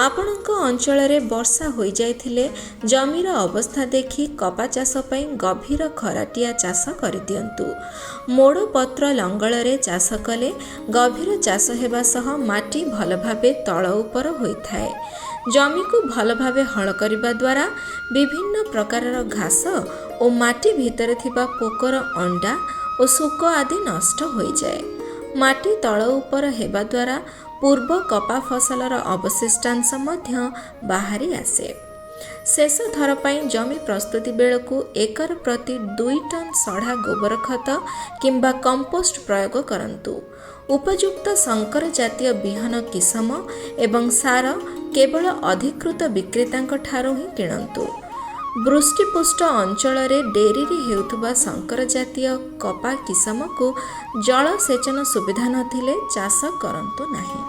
ଆପଣଙ୍କ ଅଞ୍ଚଳରେ ବର୍ଷା ହୋଇଯାଇଥିଲେ ଜମିର ଅବସ୍ଥା ଦେଖି କପା ଚାଷ ପାଇଁ ଗଭୀର ଖରାଟିଆ ଚାଷ କରିଦିଅନ୍ତୁ। ମୋଡ଼ ପତ୍ର ଲଙ୍ଗଳରେ ଚାଷ କଲେ ଗଭୀର ଚାଷ ହେବା ସହ ମାଟି ଭଲ ଭାବେ ତଳ ଉପର ହୋଇଥାଏ। ଜମିକୁ ଭଲ ଭାବେ ହଳ କରିବା ଦ୍ୱାରା ବିଭିନ୍ନ ପ୍ରକାରର ଘାସ ଓ ମାଟି ଭିତରେ ଥିବା ପୋକର ଅଣ୍ଡା ଓ ଶୁକ ଆଦି ନଷ୍ଟ ହୋଇଯାଏ। ମାଟି ତଳ ଉପର ହେବା ଦ୍ୱାରା ପୂର୍ବ କପା ଫସଲର ଅବଶିଷ୍ଟାଂଶ ମଧ୍ୟ ବାହାରି ଆସେ। ଶେଷ ଥର ପାଇଁ ଜମି ପ୍ରସ୍ତୁତି ବେଳକୁ ଏକର ପ୍ରତି 2 ଟନ୍ ସଢ଼ା ଗୋବର ଖତ କିମ୍ବା କମ୍ପୋଷ୍ଟ ପ୍ରୟୋଗ କରନ୍ତୁ। ଉପଯୁକ୍ତ ଶଙ୍କର ଜାତୀୟ ବିହନ କିସମ ଏବଂ ସାର କେବଳ ଅଧିକୃତ ବିକ୍ରେତାଙ୍କ ଠାରୁ ହିଁ କିଣନ୍ତୁ। ବୃଷ୍ଟିପୁଷ୍ଟ ଅଞ୍ଚଳରେ ଡେରିରେ ହେଉଥିବା ଶଙ୍କର ଜାତୀୟ କପା କିସମକୁ ଜଳସେଚନ ସୁବିଧା ନଥିଲେ ଚାଷ କରନ୍ତୁ ନାହିଁ।